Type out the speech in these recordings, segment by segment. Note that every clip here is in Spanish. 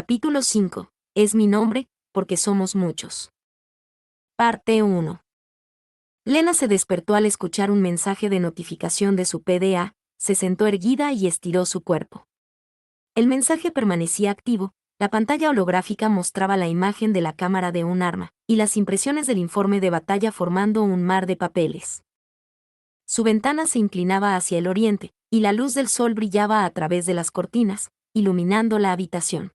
Capítulo 5. Es mi nombre, porque somos muchos. Parte 1. Lena se despertó al escuchar un mensaje de notificación de su PDA, se sentó erguida y estiró su cuerpo. El mensaje permanecía activo, la pantalla holográfica mostraba la imagen de la cámara de un arma, y las impresiones del informe de batalla formando un mar de papeles. Su ventana se inclinaba hacia el oriente, y la luz del sol brillaba a través de las cortinas, iluminando la habitación.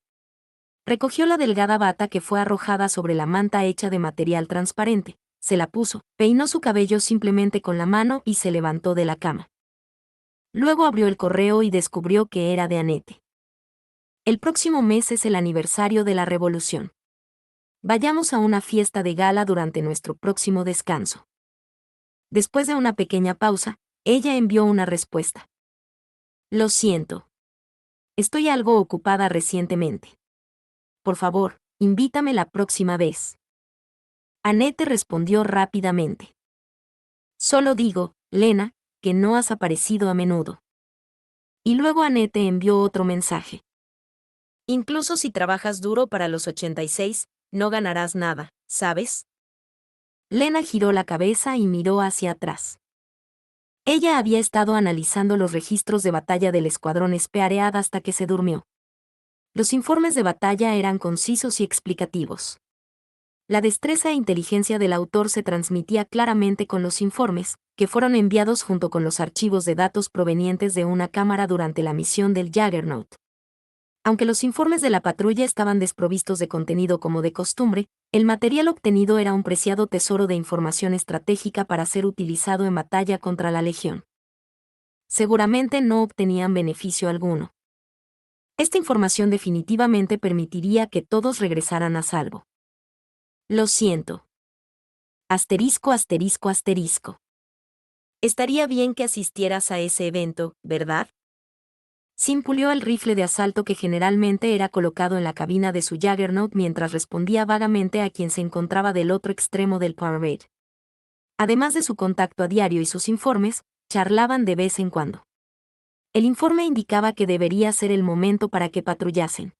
Recogió la delgada bata que fue arrojada sobre la manta hecha de material transparente, se la puso, peinó su cabello simplemente con la mano y se levantó de la cama. Luego abrió el correo y descubrió que era de Annette. El próximo mes es el aniversario de la Revolución. Vayamos a una fiesta de gala durante nuestro próximo descanso. Después de una pequeña pausa, ella envió una respuesta. Lo siento. Estoy algo ocupada recientemente. Por favor, invítame la próxima vez. Annette respondió rápidamente. Solo digo, Lena, que no has aparecido a menudo. Y luego Annette envió otro mensaje. Incluso si trabajas duro para los 86, no ganarás nada, ¿sabes? Lena giró la cabeza y miró hacia atrás. Ella había estado analizando los registros de batalla del escuadrón Spearhead hasta que se durmió. Los informes de batalla eran concisos y explicativos. La destreza e inteligencia del autor se transmitía claramente con los informes, que fueron enviados junto con los archivos de datos provenientes de una cámara durante la misión del Juggernaut. Aunque los informes de la patrulla estaban desprovistos de contenido como de costumbre, el material obtenido era un preciado tesoro de información estratégica para ser utilizado en batalla contra la Legión. Seguramente no obtenían beneficio alguno. Esta información definitivamente permitiría que todos regresaran a salvo. Lo siento. Asterisco, asterisco, asterisco. Estaría bien que asistieras a ese evento, ¿verdad? Sim pulió el rifle de asalto que generalmente era colocado en la cabina de su Juggernaut mientras respondía vagamente a quien se encontraba del otro extremo del parade. Además de su contacto a diario y sus informes, charlaban de vez en cuando. El informe indicaba que debería ser el momento para que patrullasen.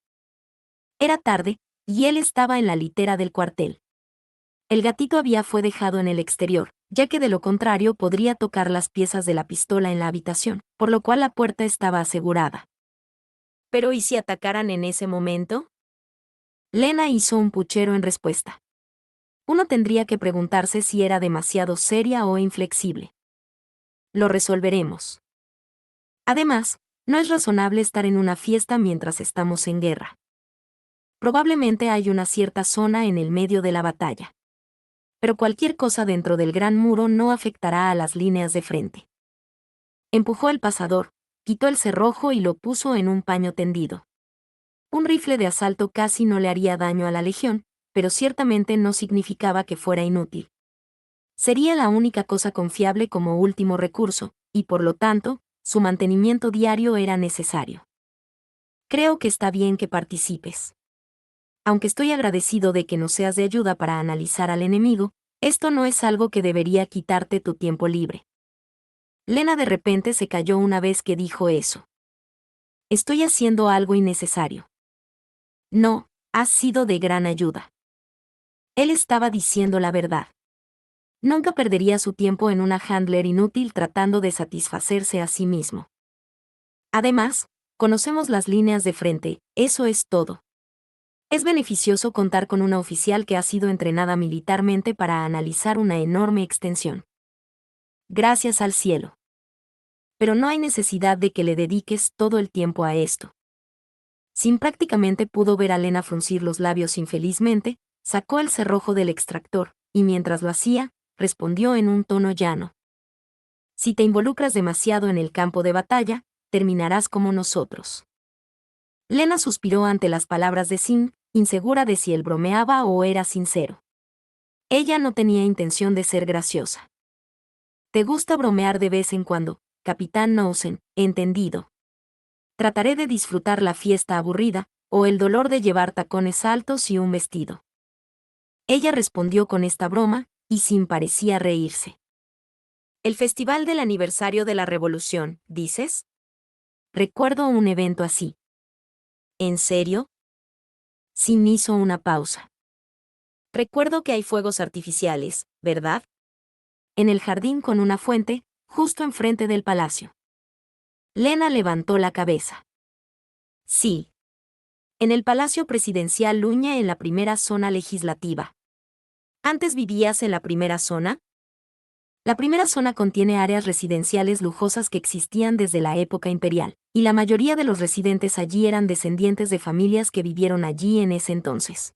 Era tarde, y él estaba en la litera del cuartel. El gatito fue dejado en el exterior, ya que de lo contrario podría tocar las piezas de la pistola en la habitación, por lo cual la puerta estaba asegurada. ¿Pero y si atacaran en ese momento? Lena hizo un puchero en respuesta. Uno tendría que preguntarse si era demasiado seria o inflexible. Lo resolveremos. Además, no es razonable estar en una fiesta mientras estamos en guerra. Probablemente hay una cierta zona en el medio de la batalla. Pero cualquier cosa dentro del gran muro no afectará a las líneas de frente. Empujó el pasador, quitó el cerrojo y lo puso en un paño tendido. Un rifle de asalto casi no le haría daño a la Legión, pero ciertamente no significaba que fuera inútil. Sería la única cosa confiable como último recurso, y por lo tanto, su mantenimiento diario era necesario. Creo que está bien que participes. Aunque estoy agradecido de que nos seas de ayuda para analizar al enemigo, esto no es algo que debería quitarte tu tiempo libre. Lena de repente se calló una vez que dijo eso. Estoy haciendo algo innecesario. No, has sido de gran ayuda. Él estaba diciendo la verdad. Nunca perdería su tiempo en una handler inútil tratando de satisfacerse a sí mismo. Además, conocemos las líneas de frente, eso es todo. Es beneficioso contar con una oficial que ha sido entrenada militarmente para analizar una enorme extensión. Gracias al cielo. Pero no hay necesidad de que le dediques todo el tiempo a esto. Sim prácticamente pudo ver a Lena fruncir los labios infelizmente, sacó el cerrojo del extractor, y mientras lo hacía, respondió en un tono llano. Si te involucras demasiado en el campo de batalla, terminarás como nosotros. Lena suspiró ante las palabras de Sim, insegura de si él bromeaba o era sincero. Ella no tenía intención de ser graciosa. Te gusta bromear de vez en cuando, Capitán Knowsen, entendido. Trataré de disfrutar la fiesta aburrida, o el dolor de llevar tacones altos y un vestido. Ella respondió con esta broma, y Sim parecía reírse. ¿El festival del aniversario de la Revolución, dices? Recuerdo un evento así. ¿En serio? Sin hizo una pausa. Recuerdo que hay fuegos artificiales, ¿verdad? En el jardín con una fuente, justo enfrente del palacio. Lena levantó la cabeza. Sí. En el Palacio Presidencial Luña en la primera zona legislativa. ¿Antes vivías en la primera zona? La primera zona contiene áreas residenciales lujosas que existían desde la época imperial, y la mayoría de los residentes allí eran descendientes de familias que vivieron allí en ese entonces.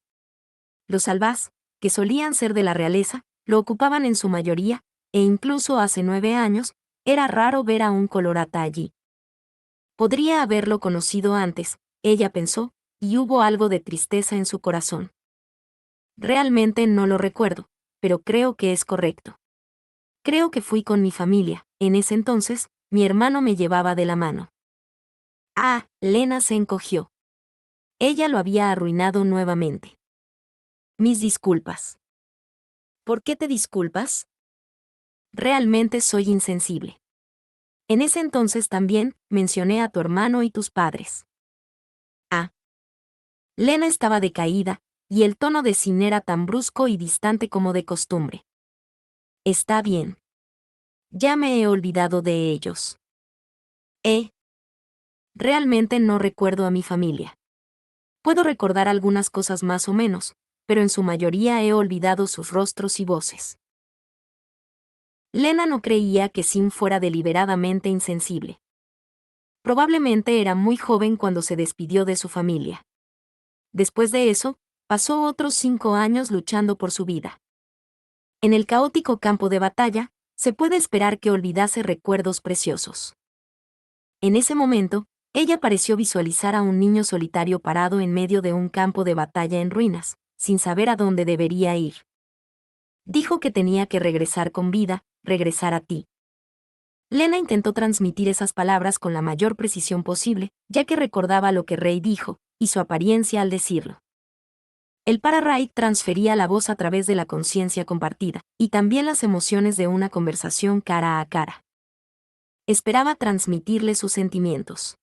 Los albás, que solían ser de la realeza, lo ocupaban en su mayoría, e incluso hace 9 años, era raro ver a un colorata allí. Podría haberlo conocido antes, ella pensó, y hubo algo de tristeza en su corazón. Realmente no lo recuerdo, pero creo que es correcto. Creo que fui con mi familia, en ese entonces, mi hermano me llevaba de la mano. Ah, Lena se encogió. Ella lo había arruinado nuevamente. Mis disculpas. ¿Por qué te disculpas? Realmente soy insensible. En ese entonces también, mencioné a tu hermano y tus padres. Ah. Lena estaba decaída, y el tono de Sin era tan brusco y distante como de costumbre. Está bien. Ya me he olvidado de ellos. Realmente no recuerdo a mi familia. Puedo recordar algunas cosas más o menos, pero en su mayoría he olvidado sus rostros y voces. Lena no creía que Sin fuera deliberadamente insensible. Probablemente era muy joven cuando se despidió de su familia. Después de eso, pasó otros 5 años luchando por su vida. En el caótico campo de batalla, se puede esperar que olvidase recuerdos preciosos. En ese momento, ella pareció visualizar a un niño solitario parado en medio de un campo de batalla en ruinas, sin saber a dónde debería ir. Dijo que tenía que regresar con vida, regresar a ti. Lena intentó transmitir esas palabras con la mayor precisión posible, ya que recordaba lo que Rey dijo, y su apariencia al decirlo. El para-Raid transfería la voz a través de la conciencia compartida, y también las emociones de una conversación cara a cara. Esperaba transmitirle sus sentimientos.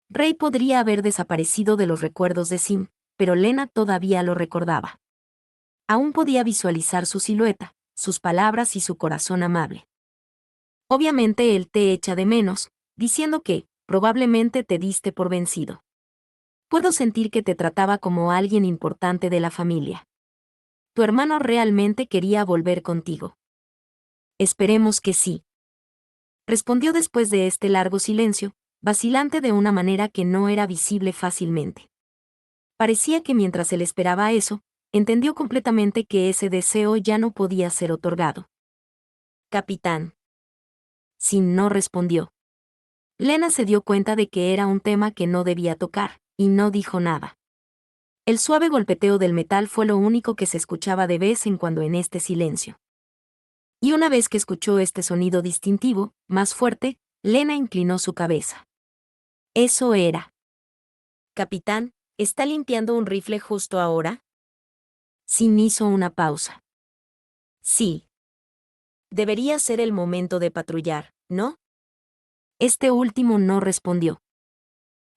Rey podría haber desaparecido de los recuerdos de Sim, pero Lena todavía lo recordaba. Aún podía visualizar su silueta, sus palabras y su corazón amable. Obviamente él te echa de menos, diciendo que, probablemente te diste por vencido. Puedo sentir que te trataba como alguien importante de la familia. Tu hermano realmente quería volver contigo. Esperemos que sí. Respondió después de este largo silencio, vacilante de una manera que no era visible fácilmente. Parecía que mientras él esperaba eso, entendió completamente que ese deseo ya no podía ser otorgado. Capitán. Sin no respondió. Lena se dio cuenta de que era un tema que no debía tocar, y no dijo nada. El suave golpeteo del metal fue lo único que se escuchaba de vez en cuando en este silencio. Y una vez que escuchó este sonido distintivo, más fuerte, Lena inclinó su cabeza. Eso era. Capitán, ¿está limpiando un rifle justo ahora? Sin hizo una pausa. Sí. Debería ser el momento de patrullar, ¿no? Este último no respondió.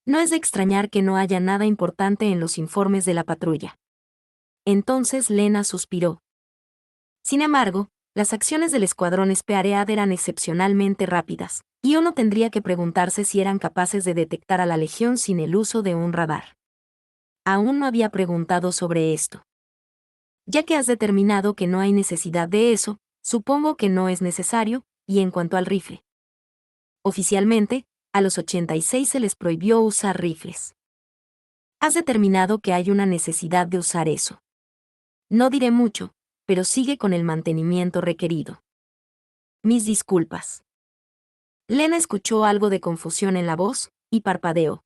No es de extrañar que no haya nada importante en los informes de la patrulla. Entonces Lena suspiró. Sin embargo, las acciones del escuadrón Spearhead eran excepcionalmente rápidas, y uno tendría que preguntarse si eran capaces de detectar a la Legión sin el uso de un radar. Aún no había preguntado sobre esto. Ya que has determinado que no hay necesidad de eso, supongo que no es necesario, y en cuanto al rifle. Oficialmente, a los 86 se les prohibió usar rifles. Has determinado que hay una necesidad de usar eso. No diré mucho, pero sigue con el mantenimiento requerido. Mis disculpas. Lena escuchó algo de confusión en la voz, y parpadeó.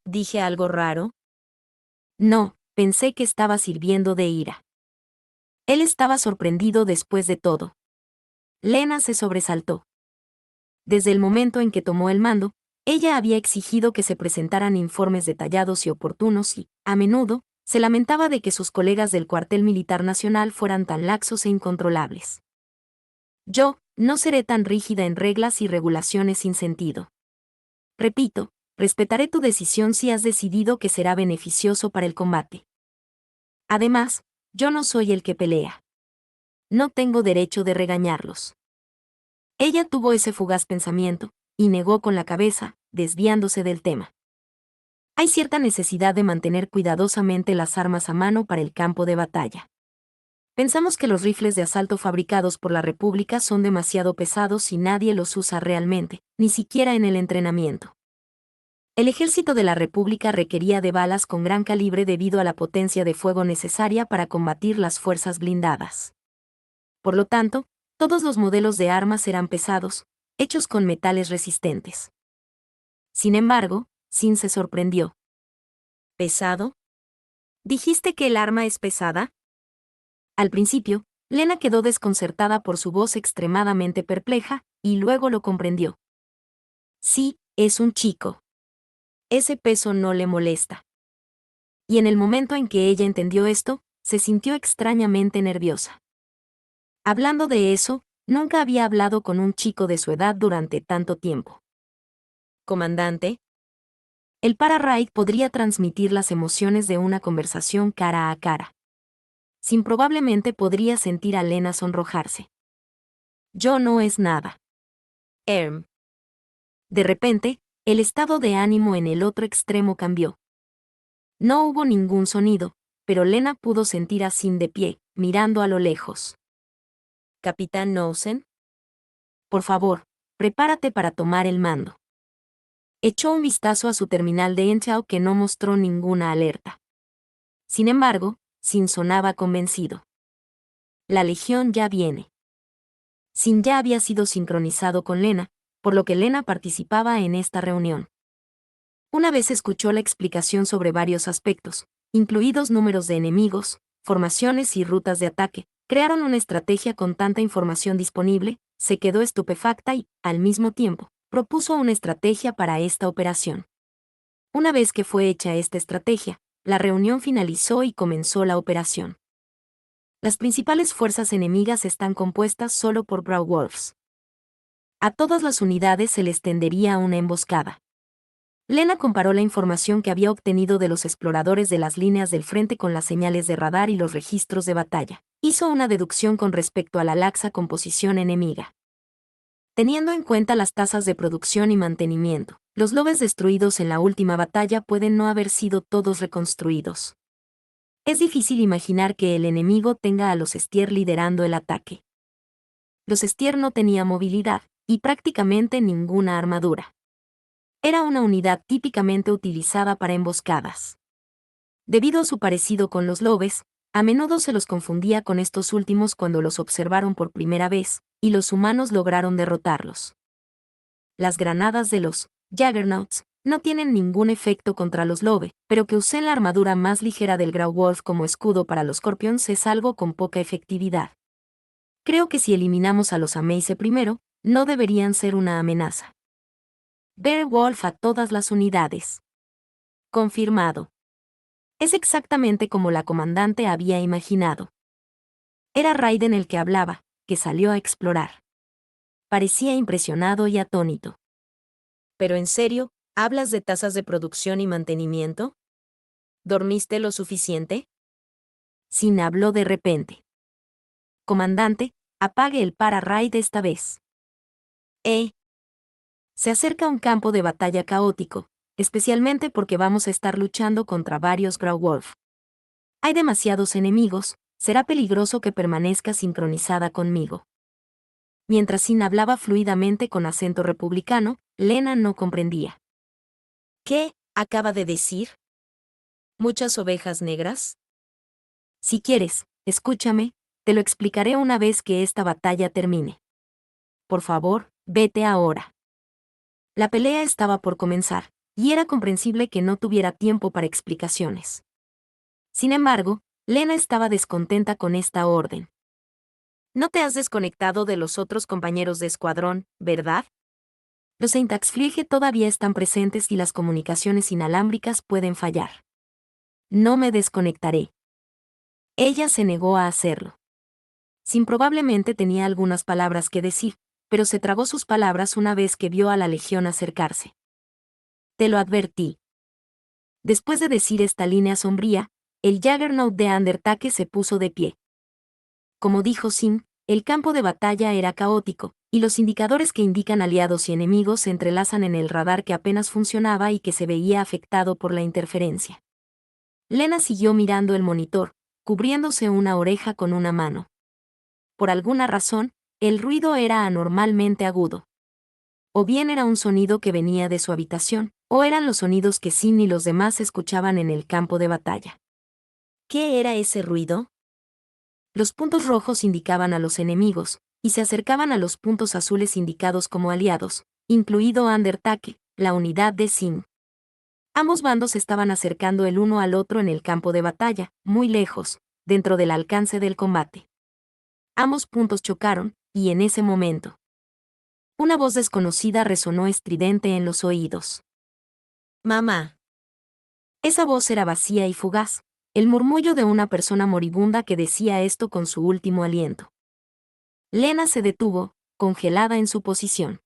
¿Dije algo raro? No, pensé que estaba sirviendo de ira. Él estaba sorprendido después de todo. Lena se sobresaltó. Desde el momento en que tomó el mando, ella había exigido que se presentaran informes detallados y oportunos y, a menudo, se lamentaba de que sus colegas del cuartel militar nacional fueran tan laxos e incontrolables. Yo, no seré tan rígida en reglas y regulaciones sin sentido. Repito, respetaré tu decisión si has decidido que será beneficioso para el combate. Además, yo no soy el que pelea. No tengo derecho de regañarlos. Ella tuvo ese fugaz pensamiento, y negó con la cabeza, desviándose del tema. Hay cierta necesidad de mantener cuidadosamente las armas a mano para el campo de batalla. Pensamos que los rifles de asalto fabricados por la República son demasiado pesados y nadie los usa realmente, ni siquiera en el entrenamiento. El ejército de la República requería de balas con gran calibre debido a la potencia de fuego necesaria para combatir las fuerzas blindadas. Por lo tanto, todos los modelos de armas eran pesados, hechos con metales resistentes. Sin embargo, Sin se sorprendió. ¿Pesado? ¿Dijiste que el arma es pesada? Al principio, Lena quedó desconcertada por su voz extremadamente perpleja, y luego lo comprendió. Sí, es un chico. Ese peso no le molesta. Y en el momento en que ella entendió esto, se sintió extrañamente nerviosa. Hablando de eso, nunca había hablado con un chico de su edad durante tanto tiempo. Comandante, el para-raid podría transmitir las emociones de una conversación cara a cara. Sin probablemente podría sentir a Lena sonrojarse. Yo no es nada. De repente, el estado de ánimo en el otro extremo cambió. No hubo ningún sonido, pero Lena pudo sentir a Sin de pie, mirando a lo lejos. Capitán Knowsen, por favor, prepárate para tomar el mando. Echó un vistazo a su terminal de Enchao que no mostró ninguna alerta. Sin embargo, Sin sonaba convencido. La legión ya viene. Sin ya había sido sincronizado con Lena, por lo que Lena participaba en esta reunión. Una vez escuchó la explicación sobre varios aspectos, incluidos números de enemigos, formaciones y rutas de ataque, crearon una estrategia con tanta información disponible, se quedó estupefacta y, al mismo tiempo, propuso una estrategia para esta operación. Una vez que fue hecha esta estrategia, la reunión finalizó y comenzó la operación. Las principales fuerzas enemigas están compuestas solo por Braunwolves. A todas las unidades se les tendería una emboscada. Lena comparó la información que había obtenido de los exploradores de las líneas del frente con las señales de radar y los registros de batalla. Hizo una deducción con respecto a la laxa composición enemiga. Teniendo en cuenta las tasas de producción y mantenimiento, los lobes destruidos en la última batalla pueden no haber sido todos reconstruidos. Es difícil imaginar que el enemigo tenga a los Estier liderando el ataque. Los Estier no tenían movilidad, y prácticamente ninguna armadura. Era una unidad típicamente utilizada para emboscadas. Debido a su parecido con los lobes, a menudo se los confundía con estos últimos cuando los observaron por primera vez, y los humanos lograron derrotarlos. Las granadas de los Juggernauts no tienen ningún efecto contra los lobe, pero que usen la armadura más ligera del Graywolf como escudo para los Scorpions es algo con poca efectividad. Creo que si eliminamos a los Amaze primero, no deberían ser una amenaza. Beowulf a todas las unidades. Confirmado. Es exactamente como la comandante había imaginado. Era Raiden el que hablaba, que salió a explorar. Parecía impresionado y atónito. ¿Pero en serio, hablas de tasas de producción y mantenimiento? ¿Dormiste lo suficiente? Sin habló de repente. Comandante, apague el para-raid esta vez. Se acerca un campo de batalla caótico, especialmente porque vamos a estar luchando contra varios Graywolf. Hay demasiados enemigos, será peligroso que permanezca sincronizada conmigo. Mientras Sin hablaba fluidamente con acento republicano, Lena no comprendía. ¿Qué acaba de decir? ¿Muchas ovejas negras? Si quieres, escúchame, te lo explicaré una vez que esta batalla termine. Por favor, vete ahora. La pelea estaba por comenzar, y era comprensible que no tuviera tiempo para explicaciones. Sin embargo, Lena estaba descontenta con esta orden. No te has desconectado de los otros compañeros de escuadrón, ¿verdad? Los Eintagsfliege todavía están presentes y las comunicaciones inalámbricas pueden fallar. No me desconectaré. Ella se negó a hacerlo. Sin probablemente tenía algunas palabras que decir, pero se tragó sus palabras una vez que vio a la legión acercarse. Te lo advertí. Después de decir esta línea sombría, el Juggernaut de Undertake se puso de pie. Como dijo Sim, el campo de batalla era caótico, y los indicadores que indican aliados y enemigos se entrelazan en el radar que apenas funcionaba y que se veía afectado por la interferencia. Lena siguió mirando el monitor, cubriéndose una oreja con una mano. Por alguna razón, el ruido era anormalmente agudo. O bien era un sonido que venía de su habitación, o eran los sonidos que Sim y los demás escuchaban en el campo de batalla. ¿Qué era ese ruido? Los puntos rojos indicaban a los enemigos, y se acercaban a los puntos azules indicados como aliados, incluido Undertake, la unidad de Sim. Ambos bandos estaban acercando el uno al otro en el campo de batalla, muy lejos, dentro del alcance del combate. Ambos puntos chocaron, y en ese momento, una voz desconocida resonó estridente en los oídos. «Mamá». Esa voz era vacía y fugaz, el murmullo de una persona moribunda que decía esto con su último aliento. Lena se detuvo, congelada en su posición.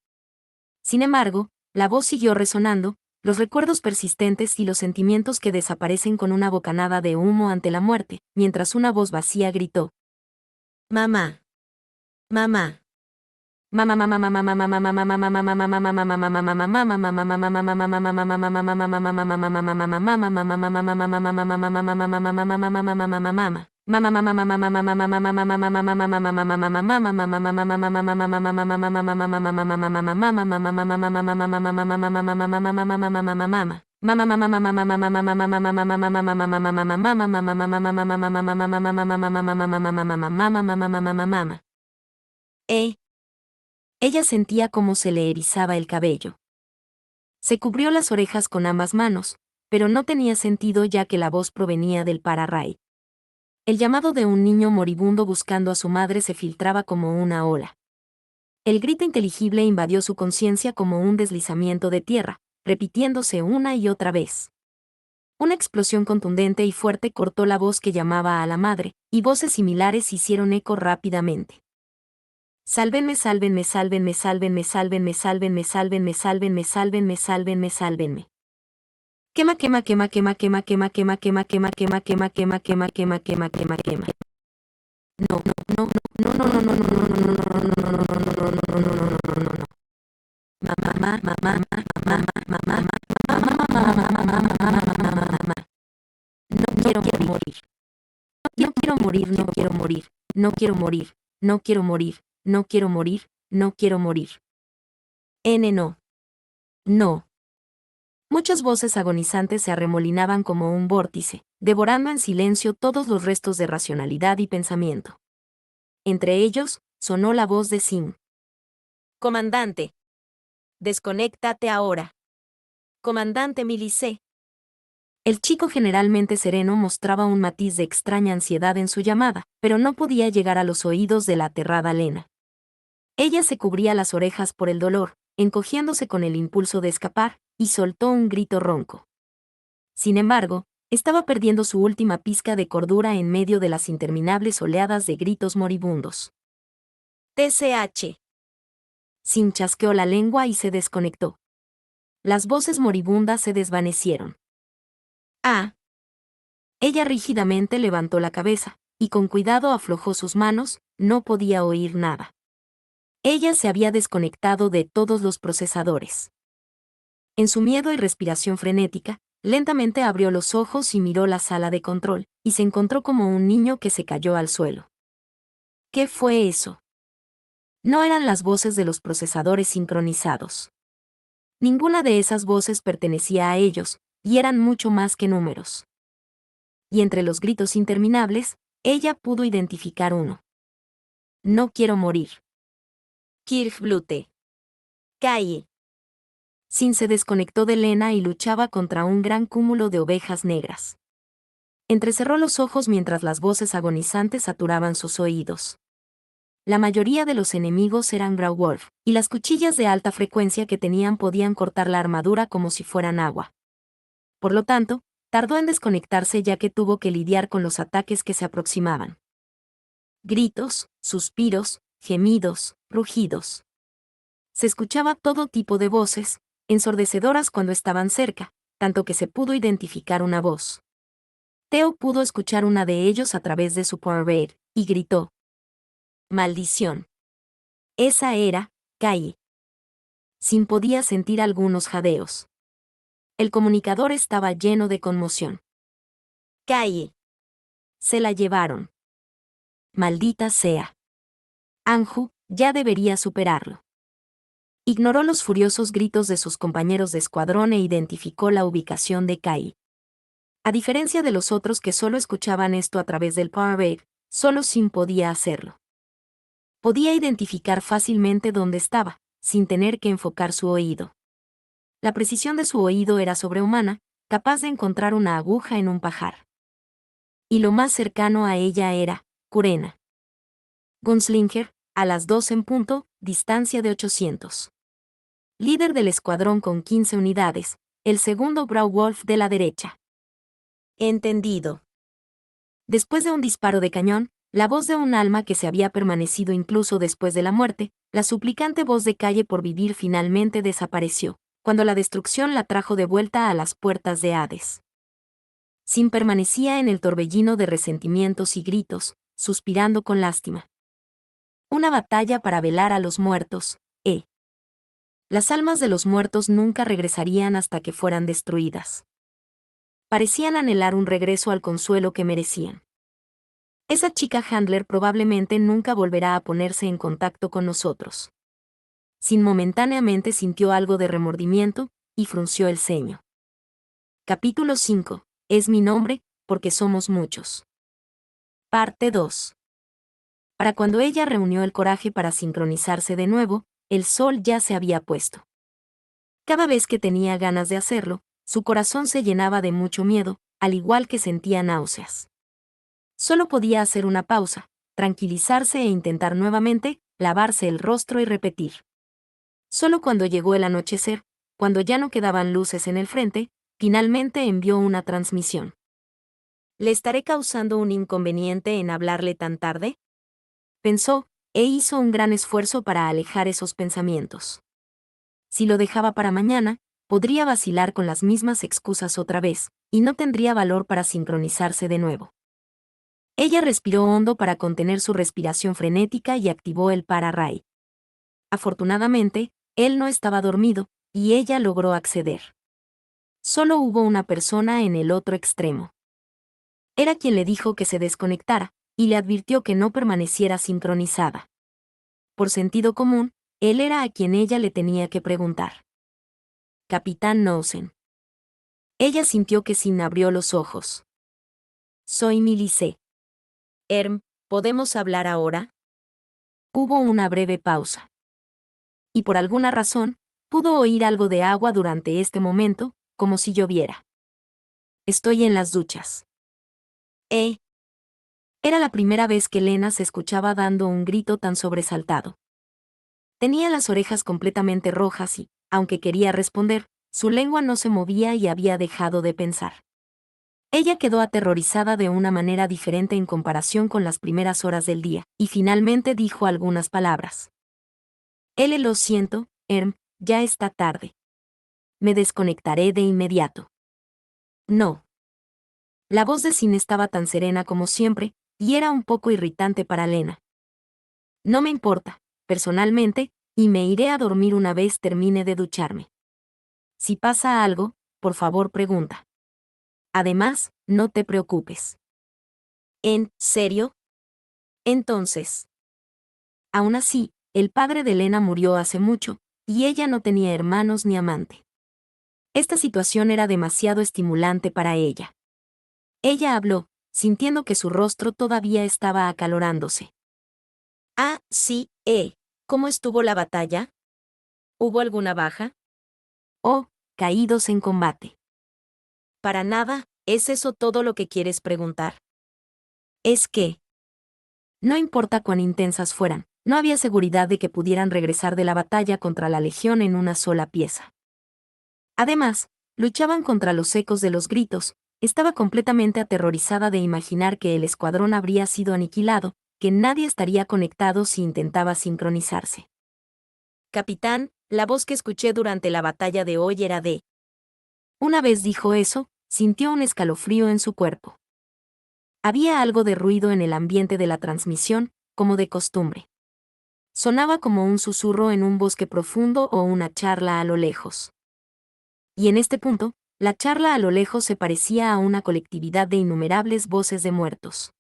Sin embargo, la voz siguió resonando, los recuerdos persistentes y los sentimientos que desaparecen con una bocanada de humo ante la muerte, mientras una voz vacía gritó: «Mamá. Mamá. Mamá, mamá, mamá, mamá, mamá, mamá, mamá, mamá, Ella sentía cómo se le erizaba el cabello. Se cubrió las orejas con ambas manos, pero no tenía sentido ya que la voz provenía del Para-Raid. El llamado de un niño moribundo buscando a su madre se filtraba como una ola. El grito inteligible invadió su conciencia como un deslizamiento de tierra, repitiéndose una y otra vez. Una explosión contundente y fuerte cortó la voz que llamaba a la madre, y voces similares hicieron eco rápidamente. Sálvenme, sálvenme, sálvenme, sálvenme, sálvenme, sálvenme, sálvenme, sálvenme, sálvenme, sálvenme, sálvenme. Quema, quema, quema, quema, quema, quema, quema, quema, quema, quema, quema, quema, quema, quema, quema, quema, quema. No, no, no, no, no, no, no, no, no, no, no, no, no, no. Mamá, mamá, mamá, mamá, mamá, mamá. No quiero morir. No quiero morir, no quiero morir. No quiero morir. No quiero morir. No quiero morir. No quiero morir. No. No. Muchas voces agonizantes se arremolinaban como un vórtice, devorando en silencio todos los restos de racionalidad y pensamiento. Entre ellos, sonó la voz de Sim. «Comandante. Desconéctate ahora. Comandante Milicé». El chico generalmente sereno mostraba un matiz de extraña ansiedad en su llamada, pero no podía llegar a los oídos de la aterrada Lena. Ella se cubría las orejas por el dolor, encogiéndose con el impulso de escapar, y soltó un grito ronco. Sin embargo, estaba perdiendo su última pizca de cordura en medio de las interminables oleadas de gritos moribundos. «TCH». Sim chasqueó la lengua y se desconectó. Las voces moribundas se desvanecieron. «Ah». Ella rígidamente levantó la cabeza, y con cuidado aflojó sus manos, no podía oír nada. Ella se había desconectado de todos los procesadores. En su miedo y respiración frenética, lentamente abrió los ojos y miró la sala de control, y se encontró como un niño que se cayó al suelo. ¿Qué fue eso? No eran las voces de los procesadores sincronizados. Ninguna de esas voces pertenecía a ellos, y eran mucho más que números. Y entre los gritos interminables, ella pudo identificar uno. «No quiero morir». «Kirchblute». «Calle». Sin se desconectó de Lena y luchaba contra un gran cúmulo de ovejas negras. Entrecerró los ojos mientras las voces agonizantes saturaban sus oídos. La mayoría de los enemigos eran Grauwolf, y las cuchillas de alta frecuencia que tenían podían cortar la armadura como si fueran agua. Por lo tanto, tardó en desconectarse ya que tuvo que lidiar con los ataques que se aproximaban. Gritos, suspiros, gemidos, rugidos. Se escuchaba todo tipo de voces, ensordecedoras cuando estaban cerca, tanto que se pudo identificar una voz. Theo pudo escuchar una de ellos a través de su powerade, y gritó: ¡maldición! Esa era Kai. Sin podía sentir algunos jadeos. El comunicador estaba lleno de conmoción. Kai. Se la llevaron. Maldita sea. Anju, ya debería superarlo. Ignoró los furiosos gritos de sus compañeros de escuadrón e identificó la ubicación de Kai. A diferencia de los otros que solo escuchaban esto a través del powerade, solo Sin podía hacerlo. Podía identificar fácilmente dónde estaba, sin tener que enfocar su oído. La precisión de su oído era sobrehumana, capaz de encontrar una aguja en un pajar. Y lo más cercano a ella era Kurena. Gunslinger, a las 2 en punto, distancia de 800. Líder del escuadrón con 15 unidades, el segundo Braunwolf de la derecha. Entendido. Después de un disparo de cañón, la voz de un alma que se había permanecido incluso después de la muerte, la suplicante voz de Calle por vivir finalmente desapareció, cuando la destrucción la trajo de vuelta a las puertas de Hades. Sin permanecía en el torbellino de resentimientos y gritos, suspirando con lástima. Una batalla para velar a los muertos, Las almas de los muertos nunca regresarían hasta que fueran destruidas. Parecían anhelar un regreso al consuelo que merecían. Esa chica Handler probablemente nunca volverá a ponerse en contacto con nosotros. Sin momentáneamente sintió algo de remordimiento, y frunció el ceño. Capítulo 5. Es mi nombre, porque somos muchos. Parte 2. Para cuando ella reunió el coraje para sincronizarse de nuevo, el sol ya se había puesto. Cada vez que tenía ganas de hacerlo, su corazón se llenaba de mucho miedo, al igual que sentía náuseas. Solo podía hacer una pausa, tranquilizarse e intentar nuevamente, lavarse el rostro y repetir. Solo cuando llegó el anochecer, cuando ya no quedaban luces en el frente, finalmente envió una transmisión. ¿Le estaré causando un inconveniente en hablarle tan tarde?, pensó, e hizo un gran esfuerzo para alejar esos pensamientos. Si lo dejaba para mañana, podría vacilar con las mismas excusas otra vez, y no tendría valor para sincronizarse de nuevo. Ella respiró hondo para contener su respiración frenética y activó el para-ray. Afortunadamente, él no estaba dormido, y ella logró acceder. Solo hubo una persona en el otro extremo. Era quien le dijo que se desconectara, y le advirtió que no permaneciera sincronizada. Por sentido común, él era a quien ella le tenía que preguntar. Capitán Knowsen. Ella sintió que Sin abrió los ojos. Soy Milice. ¿Podemos hablar ahora? Hubo una breve pausa. Y por alguna razón, pudo oír algo de agua durante este momento, como si lloviera. Estoy en las duchas. Era la primera vez que Lena se escuchaba dando un grito tan sobresaltado. Tenía las orejas completamente rojas y, aunque quería responder, su lengua no se movía y había dejado de pensar. Ella quedó aterrorizada de una manera diferente en comparación con las primeras horas del día, y finalmente dijo algunas palabras. Lo siento, ya está tarde. Me desconectaré de inmediato. No. La voz de Sin estaba tan serena como siempre, y era un poco irritante para Lena. No me importa, personalmente, y me iré a dormir una vez termine de ducharme. Si pasa algo, por favor pregunta. Además, no te preocupes. ¿En serio? Entonces. Aún así, el padre de Lena murió hace mucho, y ella no tenía hermanos ni amante. Esta situación era demasiado estimulante para ella. Ella habló, sintiendo que su rostro todavía estaba acalorándose. Ah, sí, ¿cómo estuvo la batalla? ¿Hubo alguna baja? Oh, caídos en combate. Para nada, ¿es eso todo lo que quieres preguntar? Es que... No importa cuán intensas fueran, no había seguridad de que pudieran regresar de la batalla contra la Legión en una sola pieza. Además, luchaban contra los ecos de los gritos, estaba completamente aterrorizada de imaginar que el escuadrón habría sido aniquilado, que nadie estaría conectado si intentaba sincronizarse. Capitán, La voz que escuché durante la batalla de hoy era de... Una vez dijo eso, sintió un escalofrío en su cuerpo. Había algo de ruido en el ambiente de la transmisión, como de costumbre. Sonaba como un susurro en un bosque profundo o una charla a lo lejos. Y en este punto, la charla a lo lejos se parecía a una colectividad de innumerables voces de muertos.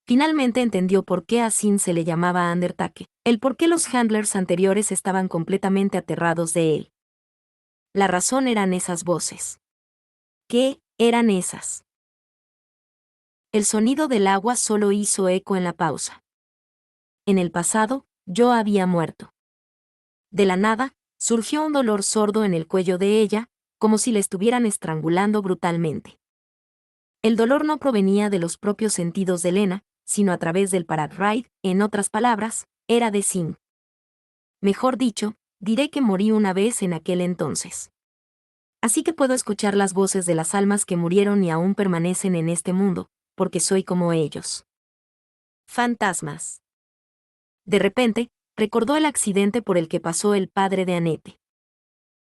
Finalmente entendió por qué a Sin se le llamaba Undertake, el por qué los handlers anteriores estaban completamente aterrados de él. La razón eran esas voces. ¿Qué eran esas? El sonido del agua solo hizo eco en la pausa. En el pasado, yo había muerto. De la nada, surgió un dolor sordo en el cuello de ella, como si le estuvieran estrangulando brutalmente. El dolor no provenía de los propios sentidos de Lena, sino a través del Paradraid, en otras palabras, era de Sin. Mejor dicho, diré que morí una vez en aquel entonces. Así que puedo escuchar las voces de las almas que murieron y aún permanecen en este mundo, porque soy como ellos. Fantasmas. De repente, recordó el accidente por el que pasó el padre de Annette.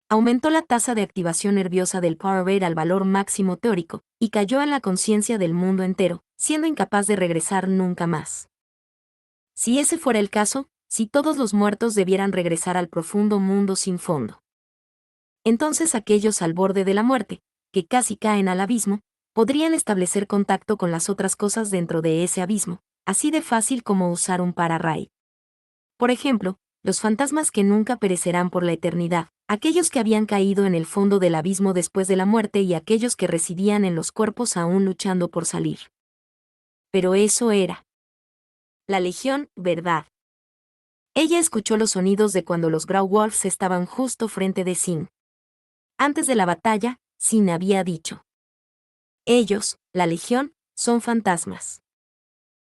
Aumentó la tasa de activación nerviosa del Power al valor máximo teórico, y cayó en la conciencia del mundo entero, siendo incapaz de regresar nunca más. Si ese fuera el caso, si todos los muertos debieran regresar al profundo mundo sin fondo. Entonces aquellos al borde de la muerte, que casi caen al abismo, podrían establecer contacto con las otras cosas dentro de ese abismo, así de fácil como usar un para-raid. Por ejemplo, los fantasmas que nunca perecerán por la eternidad, aquellos que habían caído en el fondo del abismo después de la muerte y aquellos que residían en los cuerpos aún luchando por salir. Pero eso era la Legión, ¿verdad? Ella escuchó los sonidos de cuando los Grau Wolves estaban justo frente de Sin. Antes de la batalla, Sin había dicho: ellos, la Legión, son fantasmas.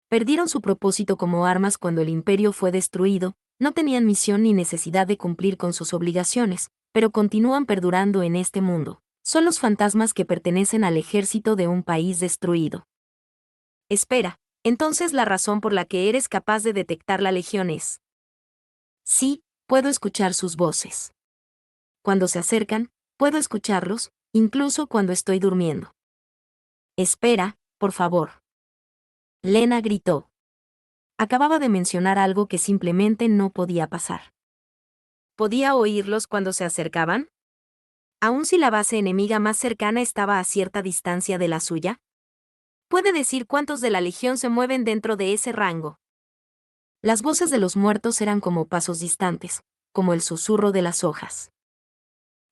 Perdieron su propósito como armas cuando el Imperio fue destruido, no tenían misión ni necesidad de cumplir con sus obligaciones, pero continúan perdurando en este mundo. Son los fantasmas que pertenecen al ejército de un país destruido. Espera, entonces la razón por la que eres capaz de detectar la Legión es... Sí, puedo escuchar sus voces. Cuando se acercan, puedo escucharlos, incluso cuando estoy durmiendo. Espera, por favor. Lena gritó. Acababa de mencionar algo que simplemente no podía pasar. ¿Podía oírlos cuando se acercaban? Aun si la base enemiga más cercana estaba a cierta distancia de la suya. ¿Puede decir cuántos de la Legión se mueven dentro de ese rango? Las voces de los muertos eran como pasos distantes, como el susurro de las hojas.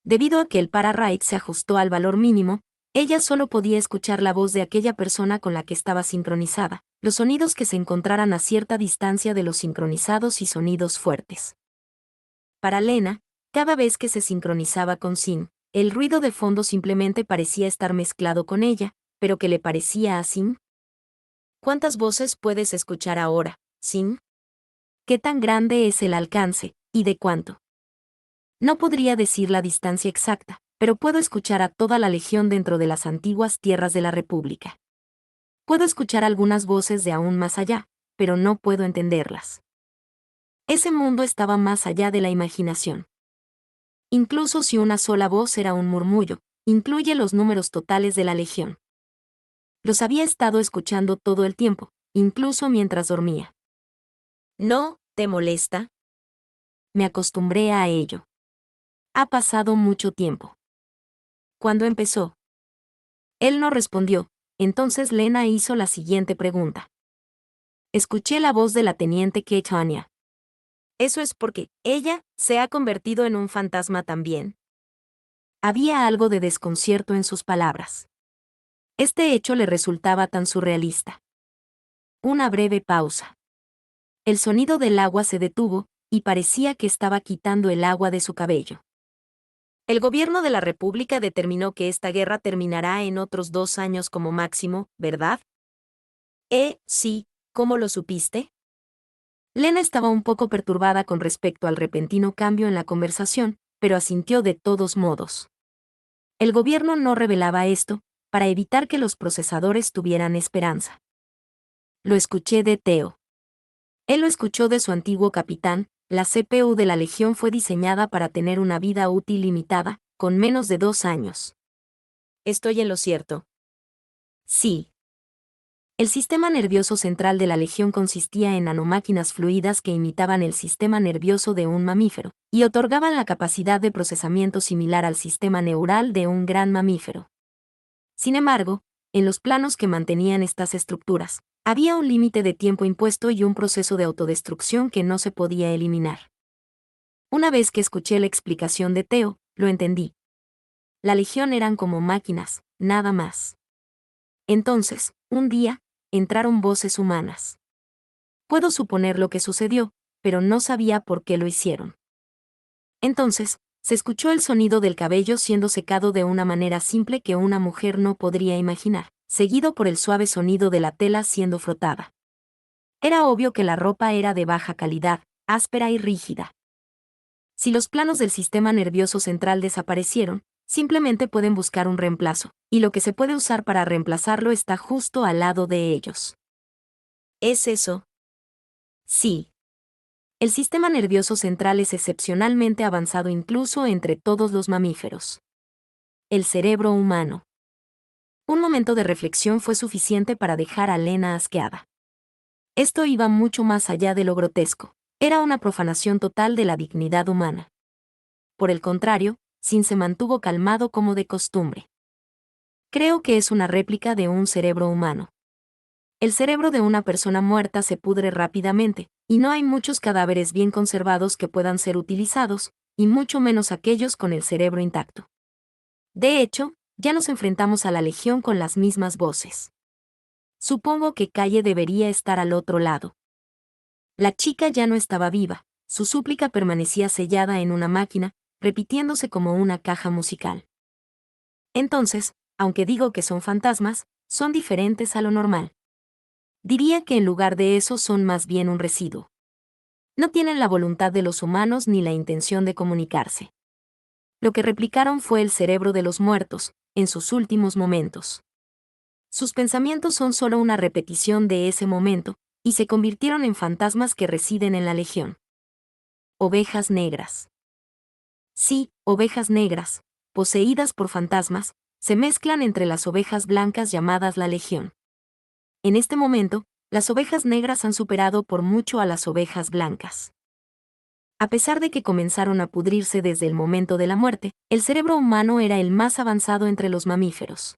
Debido a que el para-raid se ajustó al valor mínimo, ella solo podía escuchar la voz de aquella persona con la que estaba sincronizada, los sonidos que se encontraran a cierta distancia de los sincronizados y sonidos fuertes. Para Lena, cada vez que se sincronizaba con Sin, el ruido de fondo simplemente parecía estar mezclado con ella, pero que le parecía a Sin. ¿Cuántas voces puedes escuchar ahora, Sin? ¿Qué tan grande es el alcance, y de cuánto? No podría decir la distancia exacta, pero puedo escuchar a toda la Legión dentro de las antiguas tierras de la República. Puedo escuchar algunas voces de aún más allá, pero no puedo entenderlas. Ese mundo estaba más allá de la imaginación. Incluso si una sola voz era un murmullo, incluye los números totales de la Legión. Los había estado escuchando todo el tiempo, incluso mientras dormía. ¿No te molesta? Me acostumbré a ello. Ha pasado mucho tiempo. ¿Cuándo empezó? Él no respondió, entonces Lena hizo la siguiente pregunta. Escuché la voz de la teniente Tanya. ¿Eso es porque ella se ha convertido en un fantasma también? Había algo de desconcierto en sus palabras. Este hecho le resultaba tan surrealista. Una breve pausa. El sonido del agua se detuvo, y parecía que estaba quitando el agua de su cabello. El gobierno de la República determinó que esta guerra terminará en otros 2 años como máximo, ¿verdad? Sí, ¿cómo lo supiste? Lena estaba un poco perturbada con respecto al repentino cambio en la conversación, pero asintió de todos modos. El gobierno no revelaba esto, para evitar que los procesadores tuvieran esperanza. Lo escuché de Theo. Él lo escuchó de su antiguo capitán, la CPU de la Legión fue diseñada para tener una vida útil limitada, con menos de 2 años. ¿Estoy en lo cierto? Sí. El sistema nervioso central de la Legión consistía en nanomáquinas fluidas que imitaban el sistema nervioso de un mamífero, y otorgaban la capacidad de procesamiento similar al sistema neural de un gran mamífero. Sin embargo, en los planos que mantenían estas estructuras, había un límite de tiempo impuesto y un proceso de autodestrucción que no se podía eliminar. Una vez que escuché la explicación de Theo, lo entendí. La Legión eran como máquinas, nada más. Entonces, un día, entraron voces humanas. Puedo suponer lo que sucedió, pero no sabía por qué lo hicieron. Entonces, se escuchó el sonido del cabello siendo secado de una manera simple que una mujer no podría imaginar, seguido por el suave sonido de la tela siendo frotada. Era obvio que la ropa era de baja calidad, áspera y rígida. Si los planos del sistema nervioso central desaparecieron, simplemente pueden buscar un reemplazo, y lo que se puede usar para reemplazarlo está justo al lado de ellos. ¿Es eso? Sí. El sistema nervioso central es excepcionalmente avanzado incluso entre todos los mamíferos. El cerebro humano. Un momento de reflexión fue suficiente para dejar a Lena asqueada. Esto iba mucho más allá de lo grotesco. Era una profanación total de la dignidad humana. Por el contrario, Sin se mantuvo calmado como de costumbre. Creo que es una réplica de un cerebro humano. El cerebro de una persona muerta se pudre rápidamente, y no hay muchos cadáveres bien conservados que puedan ser utilizados, y mucho menos aquellos con el cerebro intacto. De hecho, ya nos enfrentamos a la Legión con las mismas voces. Supongo que Calle debería estar al otro lado. La chica ya no estaba viva, su súplica permanecía sellada en una máquina, repitiéndose como una caja musical. Entonces, aunque digo que son fantasmas, son diferentes a lo normal. Diría que en lugar de eso son más bien un residuo. No tienen la voluntad de los humanos ni la intención de comunicarse. Lo que replicaron fue el cerebro de los muertos, en sus últimos momentos. Sus pensamientos son solo una repetición de ese momento, y se convirtieron en fantasmas que residen en la Legión. Ovejas negras. Sí, ovejas negras, poseídas por fantasmas, se mezclan entre las ovejas blancas llamadas la Legión. En este momento, las ovejas negras han superado por mucho a las ovejas blancas. A pesar de que comenzaron a pudrirse desde el momento de la muerte, el cerebro humano era el más avanzado entre los mamíferos.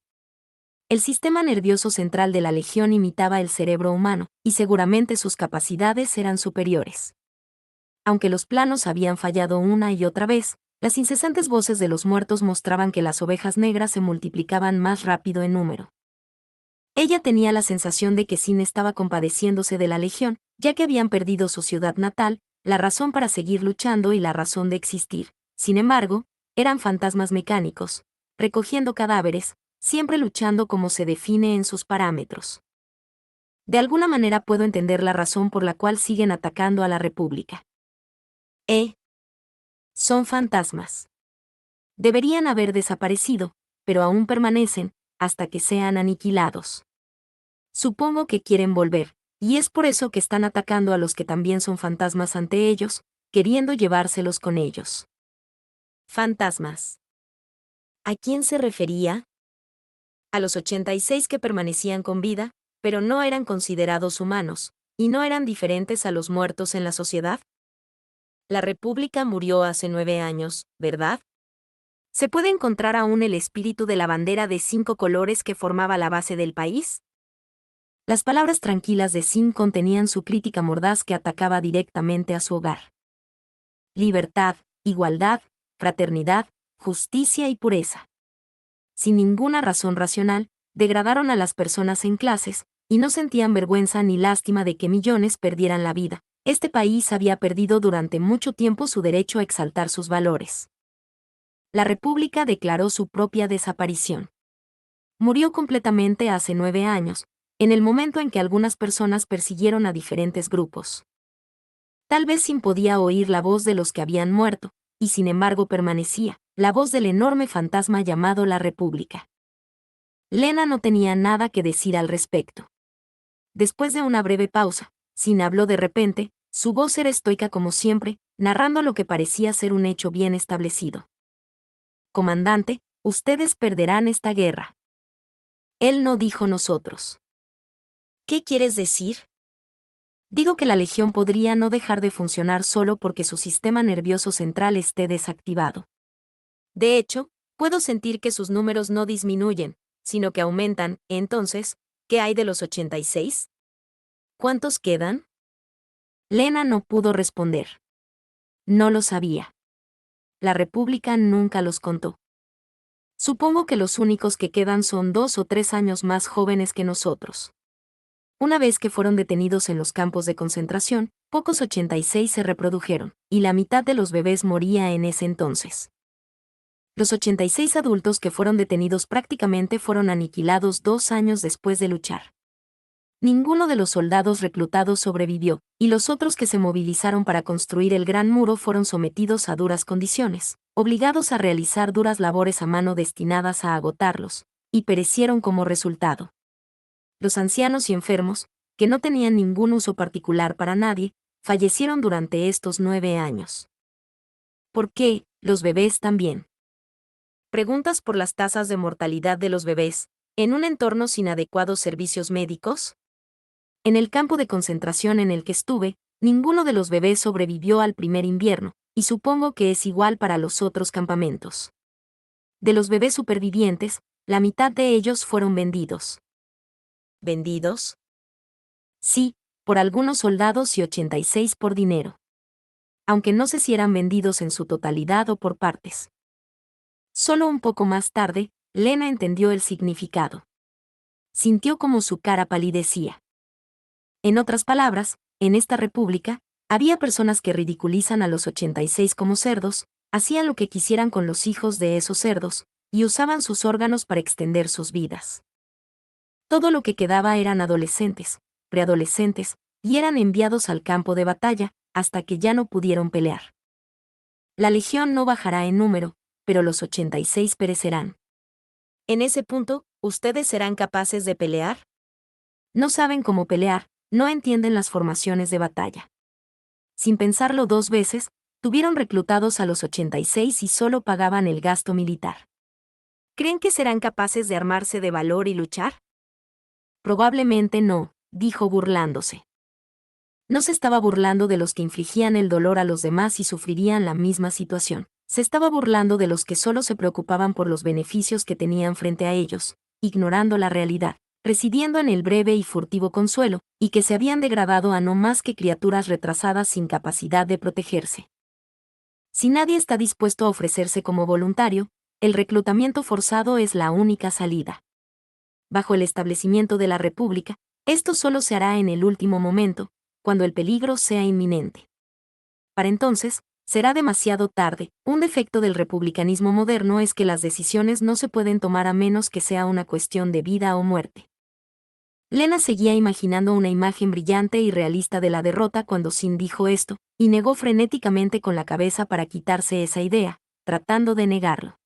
El sistema nervioso central de la Legión imitaba el cerebro humano, y seguramente sus capacidades eran superiores. Aunque los planos habían fallado una y otra vez, las incesantes voces de los muertos mostraban que las ovejas negras se multiplicaban más rápido en número. Ella tenía la sensación de que Sin estaba compadeciéndose de la Legión, ya que habían perdido su ciudad natal, la razón para seguir luchando y la razón de existir. Sin embargo, eran fantasmas mecánicos, recogiendo cadáveres, siempre luchando como se define en sus parámetros. De alguna manera puedo entender la razón por la cual siguen atacando a la República. Son fantasmas. Deberían haber desaparecido, pero aún permanecen, hasta que sean aniquilados. Supongo que quieren volver, y es por eso que están atacando a los que también son fantasmas ante ellos, queriendo llevárselos con ellos. Fantasmas. ¿A quién se refería? A los 86 que permanecían con vida, pero no eran considerados humanos, y no eran diferentes a los muertos en la sociedad. La República murió hace 9 años, ¿verdad? ¿Se puede encontrar aún el espíritu de la bandera de 5 colores que formaba la base del país? Las palabras tranquilas de Sin contenían su crítica mordaz que atacaba directamente a su hogar. Libertad, igualdad, fraternidad, justicia y pureza. Sin ninguna razón racional, degradaron a las personas en clases, y no sentían vergüenza ni lástima de que millones perdieran la vida. Este país había perdido durante mucho tiempo su derecho a exaltar sus valores. La República declaró su propia desaparición. Murió completamente hace 9 años, en el momento en que algunas personas persiguieron a diferentes grupos. Tal vez Sin podía oír la voz de los que habían muerto, y sin embargo permanecía, la voz del enorme fantasma llamado la República. Lena no tenía nada que decir al respecto. Después de una breve pausa, Sin habló de repente, Su voz era estoica como siempre, narrando lo que parecía ser un hecho bien establecido. Comandante, ustedes perderán esta guerra. Él no dijo nosotros. ¿Qué quieres decir? Digo que la Legión podría no dejar de funcionar solo porque su sistema nervioso central esté desactivado. De hecho, puedo sentir que sus números no disminuyen, sino que aumentan. Entonces, ¿qué hay de los 86? ¿Cuántos quedan? Lena no pudo responder. No lo sabía. La República nunca los contó. Supongo que los únicos que quedan son 2 o 3 años más jóvenes que nosotros. Una vez que fueron detenidos en los campos de concentración, pocos 86 se reprodujeron, y la mitad de los bebés moría en ese entonces. Los 86 adultos que fueron detenidos prácticamente fueron aniquilados 2 años después de luchar. Ninguno de los soldados reclutados sobrevivió, y los otros que se movilizaron para construir el Gran Muro fueron sometidos a duras condiciones, obligados a realizar duras labores a mano destinadas a agotarlos, y perecieron como resultado. Los ancianos y enfermos, que no tenían ningún uso particular para nadie, fallecieron durante estos 9 años. ¿Por qué, los bebés también? ¿Preguntas por las tasas de mortalidad de los bebés, en un entorno sin adecuados servicios médicos? En el campo de concentración en el que estuve, ninguno de los bebés sobrevivió al primer invierno, y supongo que es igual para los otros campamentos. De los bebés supervivientes, la mitad de ellos fueron vendidos. ¿Vendidos? Sí, por algunos soldados y 86 por dinero. Aunque no sé si eran vendidos en su totalidad o por partes. Solo un poco más tarde, Lena entendió el significado. Sintió como su cara palidecía. En otras palabras, en esta república, había personas que ridiculizan a los 86 como cerdos, hacían lo que quisieran con los hijos de esos cerdos, y usaban sus órganos para extender sus vidas. Todo lo que quedaba eran adolescentes, preadolescentes, y eran enviados al campo de batalla, hasta que ya no pudieron pelear. La legión no bajará en número, pero los 86 perecerán. En ese punto, ¿ustedes serán capaces de pelear? No saben cómo pelear, no entienden las formaciones de batalla. Sin pensarlo 2 veces, tuvieron reclutados a los 86 y solo pagaban el gasto militar. ¿Creen que serán capaces de armarse de valor y luchar? Probablemente no, dijo burlándose. No se estaba burlando de los que infligían el dolor a los demás y sufrirían la misma situación. Se estaba burlando de los que solo se preocupaban por los beneficios que tenían frente a ellos, ignorando la realidad, residiendo en el breve y furtivo consuelo, y que se habían degradado a no más que criaturas retrasadas sin capacidad de protegerse. Si nadie está dispuesto a ofrecerse como voluntario, el reclutamiento forzado es la única salida. Bajo el establecimiento de la República, esto solo se hará en el último momento, cuando el peligro sea inminente. Para entonces, será demasiado tarde. Un defecto del republicanismo moderno es que las decisiones no se pueden tomar a menos que sea una cuestión de vida o muerte. Lena seguía imaginando una imagen brillante y realista de la derrota cuando Sin dijo esto, y negó frenéticamente con la cabeza para quitarse esa idea, tratando de negarlo.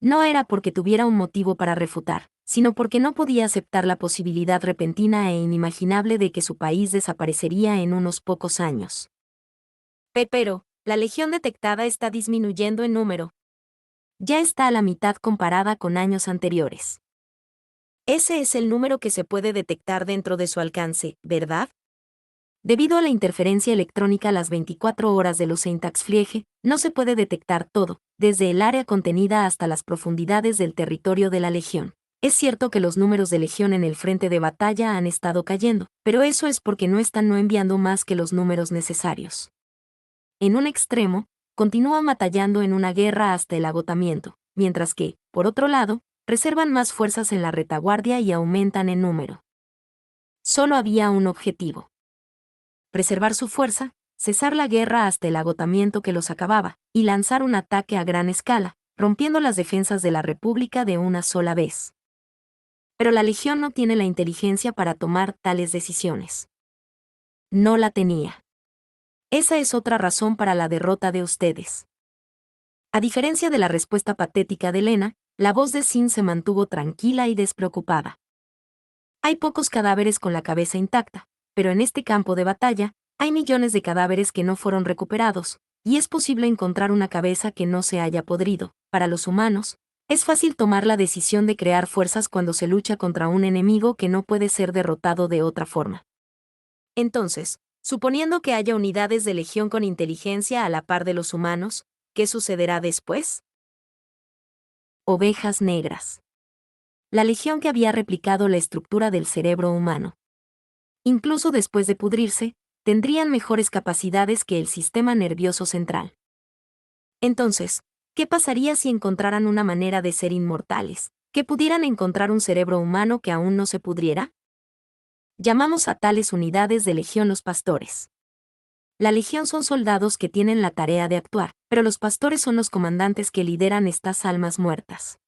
No era porque tuviera un motivo para refutar, sino porque no podía aceptar la posibilidad repentina e inimaginable de que su país desaparecería en unos pocos años. Pero, la legión detectada está disminuyendo en número. Ya está a la mitad comparada con años anteriores. Ese es el número que se puede detectar dentro de su alcance, ¿verdad? Debido a la interferencia electrónica a las 24 horas de los Eintagsfliege, no se puede detectar todo, desde el área contenida hasta las profundidades del territorio de la Legión. Es cierto que los números de Legión en el frente de batalla han estado cayendo, pero eso es porque no están enviando más que los números necesarios. En un extremo, continúan batallando en una guerra hasta el agotamiento, mientras que, por otro lado, reservan más fuerzas en la retaguardia y aumentan en número. Solo había un objetivo: preservar su fuerza, cesar la guerra hasta el agotamiento que los acababa, y lanzar un ataque a gran escala, rompiendo las defensas de la República de una sola vez. Pero la Legión no tiene la inteligencia para tomar tales decisiones. No la tenía. Esa es otra razón para la derrota de ustedes. A diferencia de la respuesta patética de Lena, la voz de Sin se mantuvo tranquila y despreocupada. Hay pocos cadáveres con la cabeza intacta, pero en este campo de batalla, Hay millones de cadáveres que no fueron recuperados, y es posible encontrar una cabeza que no se haya podrido. Para los humanos, es fácil tomar la decisión de crear fuerzas cuando se lucha contra un enemigo que no puede ser derrotado de otra forma. Entonces, suponiendo que haya unidades de legión con inteligencia a la par de los humanos, ¿qué sucederá después? Ovejas negras. La legión que había replicado la estructura del cerebro humano. Incluso después de pudrirse, tendrían mejores capacidades que el sistema nervioso central. Entonces, ¿qué pasaría si encontraran una manera de ser inmortales, que pudieran encontrar un cerebro humano que aún no se pudriera? Llamamos a tales unidades de legión los pastores. La legión son soldados que tienen la tarea de actuar, pero los pastores son los comandantes que lideran estas almas muertas.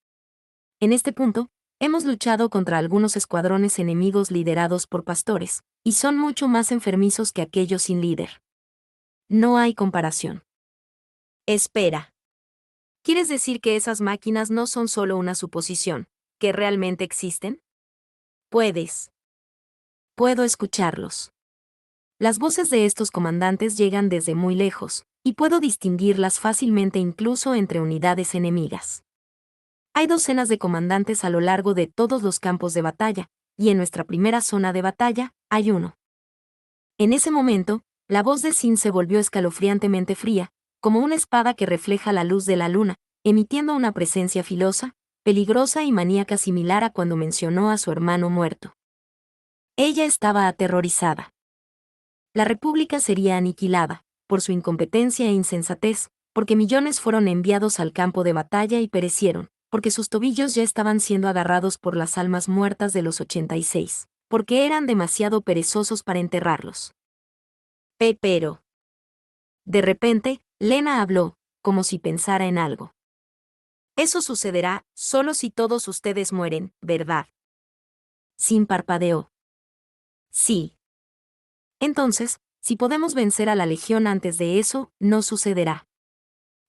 En este punto, hemos luchado contra algunos escuadrones enemigos liderados por pastores, y son mucho más enfermizos que aquellos sin líder. No hay comparación. Espera. ¿Quieres decir que esas máquinas no son solo una suposición, que realmente existen? Puedo escucharlos. Las voces de estos comandantes llegan desde muy lejos, y puedo distinguirlas fácilmente incluso entre unidades enemigas. Hay docenas de comandantes a lo largo de todos los campos de batalla, y en nuestra primera zona de batalla, hay uno. En ese momento, la voz de Sin se volvió escalofriantemente fría, como una espada que refleja la luz de la luna, emitiendo una presencia filosa, peligrosa y maníaca similar a cuando mencionó a su hermano muerto. Ella estaba aterrorizada. La República sería aniquilada, por su incompetencia e insensatez, porque millones fueron enviados al campo de batalla y perecieron, porque sus tobillos ya estaban siendo agarrados por las almas muertas de los 86, porque eran demasiado perezosos para enterrarlos. Pero. De repente, Lena habló, como si pensara en algo. Eso sucederá solo si todos ustedes mueren, ¿verdad? Sin parpadeó. Sí. Entonces, si podemos vencer a la Legión antes de eso, no sucederá.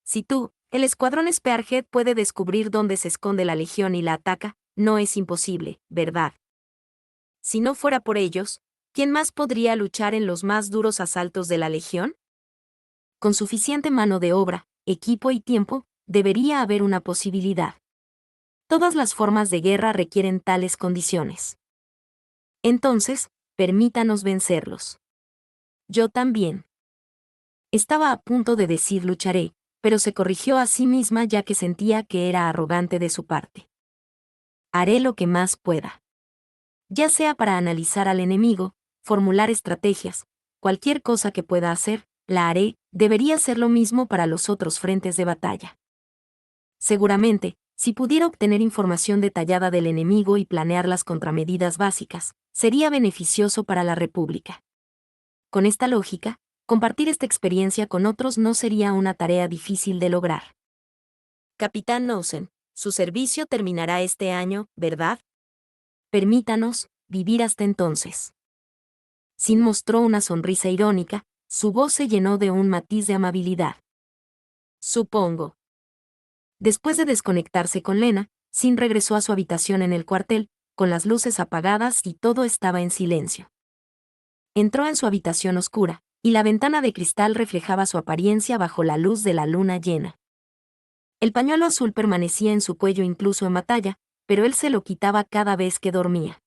Si tú, el escuadrón Spearhead puede descubrir dónde se esconde la Legión y la ataca, no es imposible, ¿verdad? Si no fuera por ellos, ¿quién más podría luchar en los más duros asaltos de la Legión? Con suficiente mano de obra, equipo y tiempo, debería haber una posibilidad. Todas las formas de guerra requieren tales condiciones. Entonces, permítanos vencerlos. Yo también. Estaba a punto de decir lucharé, pero se corrigió a sí misma ya que sentía que era arrogante de su parte. Haré lo que más pueda. Ya sea para analizar al enemigo, formular estrategias, cualquier cosa que pueda hacer, la haré, debería ser lo mismo para los otros frentes de batalla. Seguramente, si pudiera obtener información detallada del enemigo y planear las contramedidas básicas, sería beneficioso para la República. Con esta lógica, compartir esta experiencia con otros no sería una tarea difícil de lograr. Capitán Knowsen, su servicio terminará este año, ¿verdad? Permítanos vivir hasta entonces. Sin mostró una sonrisa irónica, su voz se llenó de un matiz de amabilidad. Supongo. Después de desconectarse con Lena, Sin regresó a su habitación en el cuartel, con las luces apagadas y todo estaba en silencio. Entró en su habitación oscura, y la ventana de cristal reflejaba su apariencia bajo la luz de la luna llena. El pañuelo azul permanecía en su cuello incluso en batalla, pero él se lo quitaba cada vez que dormía.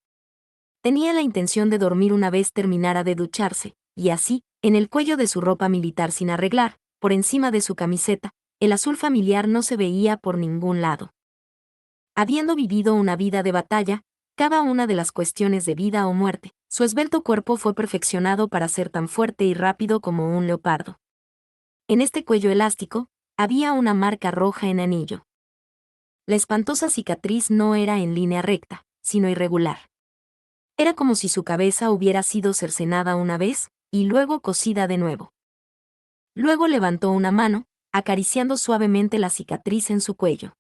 Tenía la intención de dormir una vez terminara de ducharse, y así, en el cuello de su ropa militar sin arreglar, por encima de su camiseta, el azul familiar no se veía por ningún lado. Habiendo vivido una vida de batalla, cada una de las cuestiones de vida o muerte, su esbelto cuerpo fue perfeccionado para ser tan fuerte y rápido como un leopardo. En este cuello elástico, había una marca roja en anillo. La espantosa cicatriz no era en línea recta, sino irregular. Era como si su cabeza hubiera sido cercenada una vez, y luego cosida de nuevo. Luego levantó una mano, acariciando suavemente la cicatriz en su cuello.